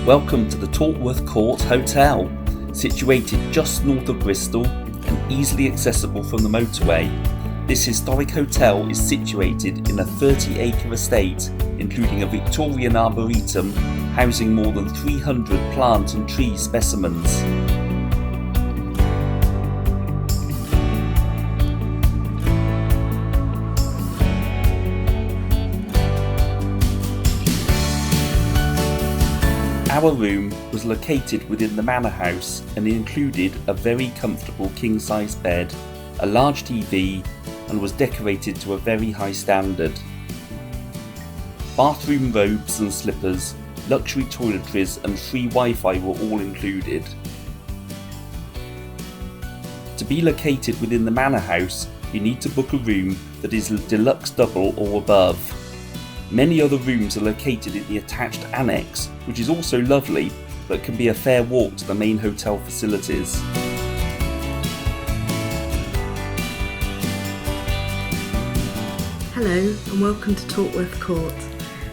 Welcome to the Tortworth Court Hotel, situated just north of Bristol and easily accessible from the motorway. This historic hotel is situated in a 30-acre estate, including a Victorian arboretum housing more than 300 plant and tree specimens. Our room was located within the manor house and included a very comfortable king-size bed, a large TV, and was decorated to a very high standard. Bathroom robes and slippers, luxury toiletries and free Wi-Fi were all included. To be located within the manor house, you need to book a room that is deluxe double or above. Many other rooms are located in the attached annex, which is also lovely, but can be a fair walk to the main hotel facilities. Hello and welcome to Tortworth Court.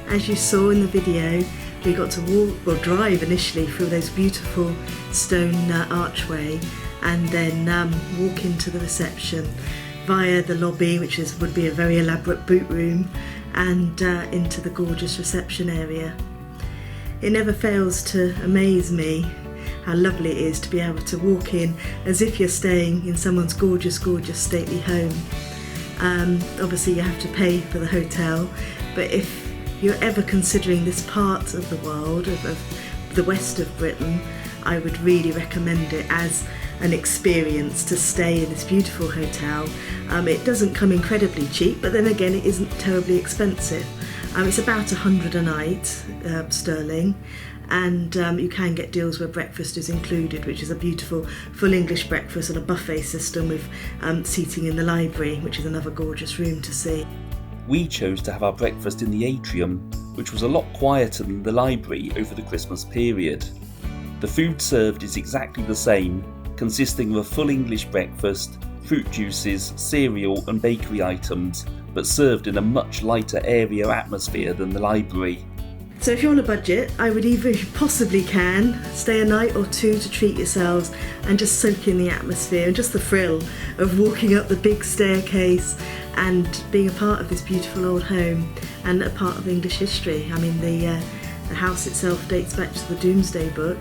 As you saw in the video, we got to drive initially through those beautiful stone archway and then walk into the reception via the lobby, which would be a very elaborate boot room, and into the gorgeous reception area. It never fails to amaze me how lovely it is to be able to walk in as if you're staying in someone's gorgeous, gorgeous stately home. Obviously you have to pay for the hotel, but if you're ever considering this part of the world, of the west of Britain, I would really recommend it as an experience to stay in this beautiful hotel. It doesn't come incredibly cheap, but then again it isn't terribly expensive. It's about £100 a night sterling, and you can get deals where breakfast is included, which is a beautiful full English breakfast and a buffet system with seating in the library, which is another gorgeous room to see. We chose to have our breakfast in the atrium, which was a lot quieter than the library over the Christmas period. The food served is exactly the same, consisting of a full English breakfast, fruit juices, cereal and bakery items, but served in a much lighter, airier atmosphere than the library. So if you're on a budget, I would either, if you possibly can, stay a night or two to treat yourselves and just soak in the atmosphere and just the thrill of walking up the big staircase and being a part of this beautiful old home and a part of English history. I mean, the house itself dates back to the Domesday Book.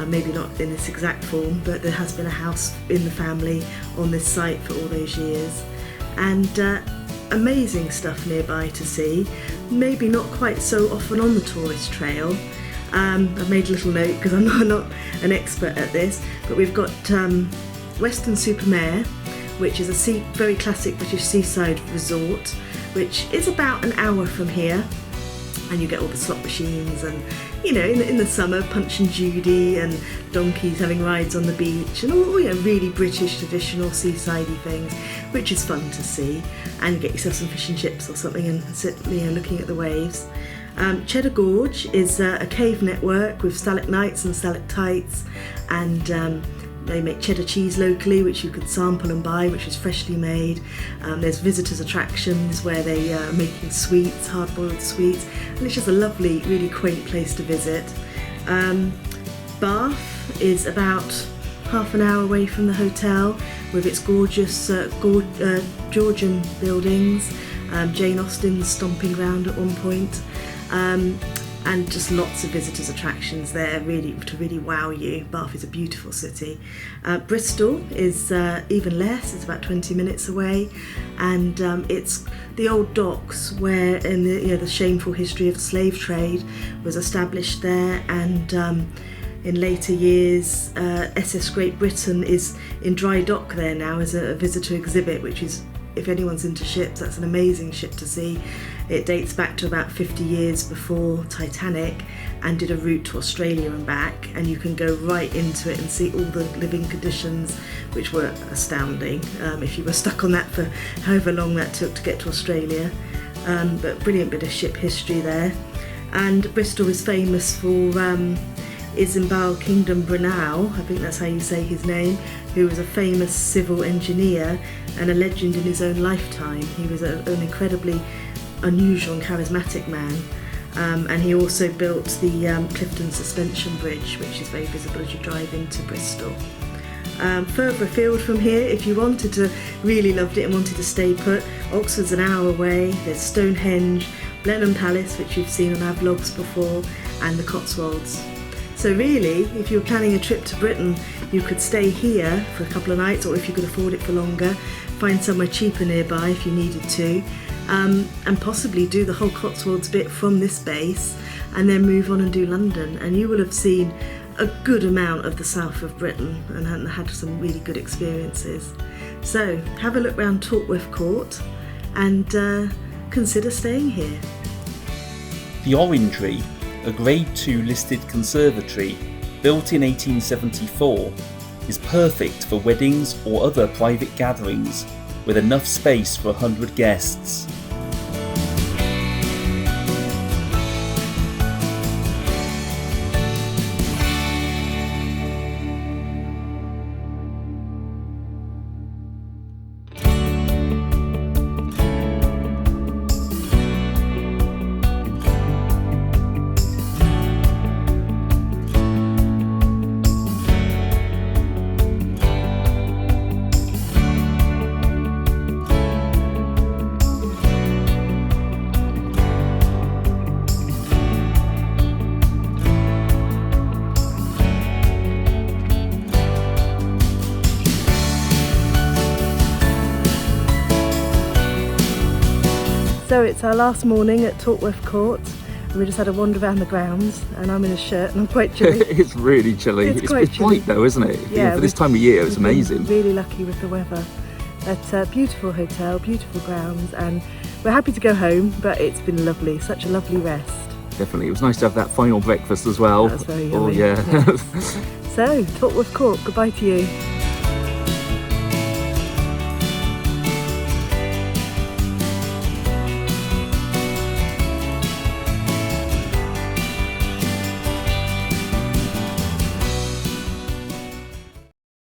Maybe not in this exact form, but there has been a house in the family on this site for all those years. And amazing stuff nearby to see, maybe not quite so often on the tourist trail. I've made a little note because I'm not an expert at this, but we've got Weston-super-Mare, which is a very classic British seaside resort, which is about an hour from here, and you get all the slot machines and, you know, in the summer, Punch and Judy and donkeys having rides on the beach and all, you know, really British traditional seasidey things, which is fun to see. And you get yourself some fish and chips or something and sit, you know, looking at the waves. Cheddar Gorge is a cave network with stalagmites and stalactites, and they make cheddar cheese locally, which you could sample and buy, which is freshly made. There's visitors attractions where they are making sweets, hard-boiled sweets, and it's just a lovely, really quaint place to visit. Bath is about half an hour away from the hotel with its gorgeous Georgian buildings, Jane Austen's stomping ground at one point. And just lots of visitors attractions there really to really wow you. Bath is a beautiful city. Bristol is even less, it's about 20 minutes away, and it's the old docks where in the shameful history of the slave trade was established there, and in later years SS Great Britain is in dry dock there now as a visitor exhibit, which is, if anyone's into ships, that's an amazing ship to see. It dates back to about 50 years before Titanic and did a route to Australia and back, and you can go right into it and see all the living conditions, which were astounding if you were stuck on that for however long that took to get to Australia. But brilliant bit of ship history there. And Bristol is famous for Isambard Kingdom Brunel, I think that's how you say his name, who was a famous civil engineer and a legend in his own lifetime. He was an incredibly unusual and charismatic man. And he also built the Clifton Suspension Bridge, which is very visible as you drive into Bristol. Further afield from here, if you wanted to, really loved it and wanted to stay put, Oxford's an hour away. There's Stonehenge, Blenheim Palace, which you've seen on our vlogs before, and the Cotswolds. So really, if you're planning a trip to Britain, you could stay here for a couple of nights, or if you could afford it for longer, find somewhere cheaper nearby if you needed to, and possibly do the whole Cotswolds bit from this base and then move on and do London, and you will have seen a good amount of the south of Britain and had some really good experiences. So have a look around Tortworth Court and consider staying here. The Orangery, a Grade 2 listed conservatory built in 1874, is perfect for weddings or other private gatherings with enough space for 100 guests. So it's our last morning at Tortworth Court, and we just had a wander around the grounds, and I'm in a shirt and I'm quite chilly. It's really chilly. It's quite bright though, isn't it? Yeah, for this time of year, it's amazing. Really lucky with the weather. But beautiful hotel, beautiful grounds, and we're happy to go home, but it's been lovely, such a lovely rest. Definitely, it was nice to have that final breakfast as well. That was very yummy. Oh yeah. Yes. So, Tortworth Court, goodbye to you.